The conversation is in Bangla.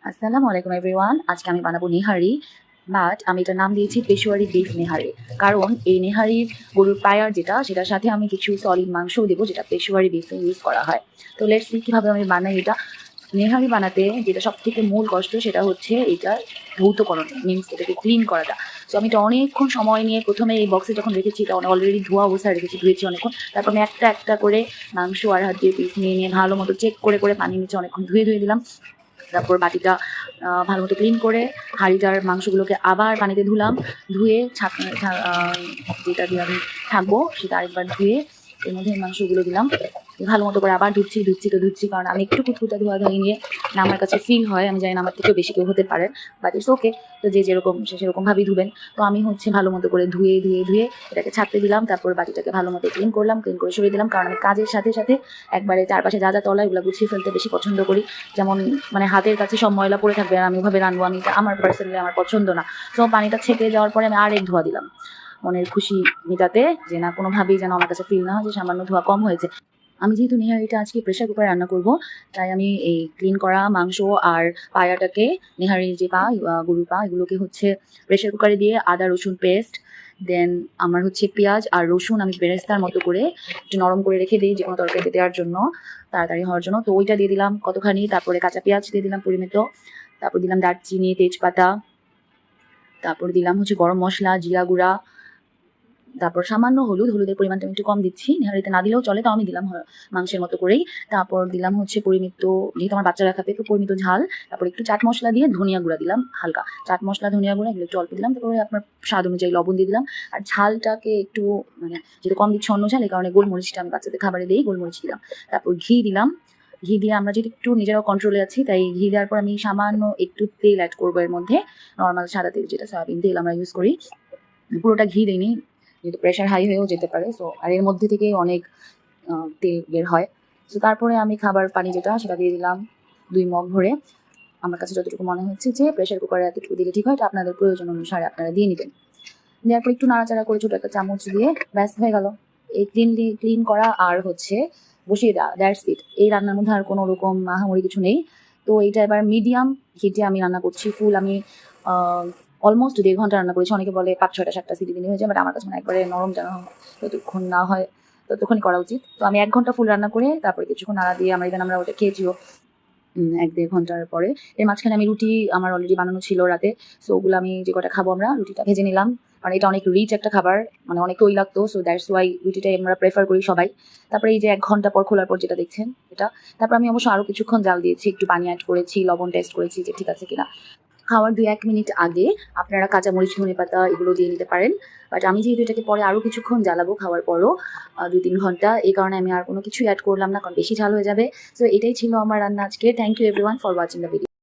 আসসালামু আলাইকুম এভরিওয়ান। আজকে আমি বানাবো নেহারি, বাট আমি এটার নাম দিয়েছি পেশোয়ারি বিফ নেহারি। কারণ এই নেহারির গরুর পায়ার সেটার সাথে আমি কিছু সলিড মাংসও দেবো, যেটা পেশোয়ারি বিফে ইউজ করা হয়। তো লেটস সি কীভাবে আমি বানাই এটা। নেহারি বানাতে যেটা সব থেকে মূল কষ্ট সেটা হচ্ছে এটা ধৌতকরণ, মিনস এটাকে ক্লিন করাটা। তো আমি এটা অনেকক্ষণ সময় নিয়ে প্রথমে এই বক্সে যখন রেখেছি, এটা অলরেডি ধোয়া অবস্থায় রেখেছি, ধুয়েছি অনেকক্ষণ। তারপর আমি একটা একটা করে মাংস আর হাত দিয়ে পিস নিয়ে নিয়ে ভালো মতো চেক করে করে পানি নিচে অনেকক্ষণ ধুয়ে ধুয়ে দিলাম। তারপর বাটিটা ভালো মতো ক্লিন করে হাঁড়িটার মাংসগুলোকে আবার পানিতে ধুলাম, ধুয়ে যেটা দিয়ে আমি থাকবো সেটা আরেকবার ধুয়ে এর মধ্যে মাংসগুলো দিলাম, ভালো মতো করে আবার ধুচ্ছি, কারণ আমি একটু কুতকুতা ধোয়াধুয়ি নিয়ে না আমার কাছে ফিল হয়, আমি জানি না আমার থেকেও বেশি কেউ হতে পারে, বাট ইটস ওকে। তো যে যেরকম সে সেরকমভাবেই ধুবেন। তো আমি ভালো মতো করে ধুয়ে এটাকে ছাড়তে দিলাম। তারপর বাটিটাকে ভালো মতো ক্লিন করে সরিয়ে দিলাম, কারণ আমি কাজের সাথে সাথে একবারে চারপাশে যা যা তলা এগুলো গুছিয়ে ফেলতে বেশি পছন্দ করি। যেমন হাতের কাছে সব ময়লা পড়ে থাকবে আর আমি ওভাবে রানবো, আমি এটা আমার পার্সোনালি আমার পছন্দ না। তো পানিটা ছেঁকে যাওয়ার পরে আমি আরেক ধোয়া দিলাম, মনের খুশি মেটাতে, যে না কোনোভাবেই যেন আমার কাছে ফিল না হয় যে সামান্য ধোয়া কম হয়েছে। আমি যেহেতু নেহারিটা আজকে প্রেশার কুকারে রান্না করব, তাই আমি এই ক্লিন করা মাংস আর পায়াটাকে, নেহারির যে গরুর পা, এগুলোকে প্রেশার কুকারে দিয়ে আদা রসুন পেস্ট, দেন আমার পেঁয়াজ আর রসুন আমি বেরেস্তার মতো করে একটু নরম করে রেখে দিই, যে কোনো তরকারিতে দেওয়ার জন্য, তাড়াতাড়ি হওয়ার জন্য। তো ওইটা দিয়ে দিলাম কতখানি, তারপরে কাঁচা পেঁয়াজ দিয়ে দিলাম পরিমিত, তারপর দিলাম দারচিনি, তেজপাতা, তারপর দিলাম গরম মশলা, জিরা গুঁড়া, তারপর সামান্য হলুদের পরিমাণটা আমি একটু কম দিচ্ছি, নেহারিতে না দিলেও চলে, তো আমি দিলাম মাংসের মতো করেই। তারপর দিলাম পরিমিত, যেহেতু আমার বাচ্চারা খাবে, তো পরিমিত ঝাল। তারপর একটু চাট মশলা দিয়ে ধনিয়া গুঁড়া দিলাম হালকা, চাট মশলা ধনিয়া গুঁড়া এগুলো একটু অল্প দিলাম। তারপরে আপনার স্বাদ অনুযায়ী লবণ দিয়ে দিলাম। আর ঝালটাকে একটু যেহেতু কম দিচ্ছি অন্য ঝাল, এই কারণে গোলমরিচটা আমি বাচ্চাদের খাবারে দিই, গোলমরিচ দিলাম। তারপর ঘি দিলাম, ঘি দিয়ে আমরা যেহেতু একটু নিজেরাও কন্ট্রোলে আছি, তাই ঘি দেওয়ার পর আমি সামান্য একটু তেল অ্যাড করবো এর মধ্যে, নর্মাল সাদা তেল, যেটা সয়াবিন তেল আমরা ইউজ করি। পুরোটা ঘি দিইনি, যেহেতু প্রেশার হাই হয়েও যেতে পারে। সো আর এর মধ্যে থেকেই অনেক তেল বের হয়। সো তারপরে আমি খাবার পানি সেটা দিয়ে দিলাম 2 মগ ভরে। আমার কাছে যতটুকু মনে হচ্ছে যে প্রেশার কুকারে এতটুকু দিলে ঠিক হয়, এটা আপনাদের প্রয়োজন অনুসারে আপনারা দিয়ে নেবেন। দেওয়ার পর একটু নাড়াচাড়া করে ছোটো একটা চামচ দিয়ে ব্যাস হয়ে গেল এই ক্লিন করা আর বসিয়ে দেওয়া, দ্যাটস ইট। এই রান্নার মধ্যে আর কোনো রকম আহামরি কিছু নেই। তো এইটা এবার মিডিয়াম হিটে আমি রান্না করছি। ফুল আমি অলমোস্ট 1.5 ঘন্টা রান্না করেছি। অনেকে বলে 5, 6টা 7টা সিটি দিলে হয়ে যায়, বাট আমার কাছে একবারে নরম যেন যতক্ষণ না হয় ততক্ষণই করা উচিত। তো আমি 1 ঘন্টা ফুল রান্না করে তারপরে কিছুক্ষণ নাড়া দিয়ে আমরা ওটা খেয়েছিও 1-1.5 ঘন্টার পরে। এর মাঝখানে আমি রুটি আমার অলরেডি বানানো ছিল রাতে, সো ওগুলো আমি যে কটা খাবো আমরা, রুটিটা ভেজে নিলাম, কারণ এটা অনেক রিচ একটা খাবার, অনেক তৈলাক্ত। সো দ্যাটস ওয়াই রুটিটাই আমরা প্রেফার করি সবাই। তারপরে এই যে 1 ঘন্টা পর খোলার পর যেটা দেখছেন এটা, তারপর আমি অবশ্য আরও কিছুক্ষণ জাল দিয়েছি, একটু পানি অ্যাড করেছি, লবণ টেস্ট করেছি যে ঠিক আছে কিনা। খাওয়ার 2-1 মিনিট আগে আপনারা কাঁচামরিচ, ধনেপাতা এগুলো দিয়ে নিতে পারেন, বাট আমি যেহেতু এটাকে পরে আরও কিছুক্ষণ জ্বালাবো খাওয়ার পরও 2-3 ঘন্টা, এই কারণে আমি আর কোনো কিছুই অ্যাড করলাম না, কারণ বেশি ঝাল হয়ে যাবে। সো এটাই ছিল আমার রান্না আজকে। Thank you everyone for watching the video.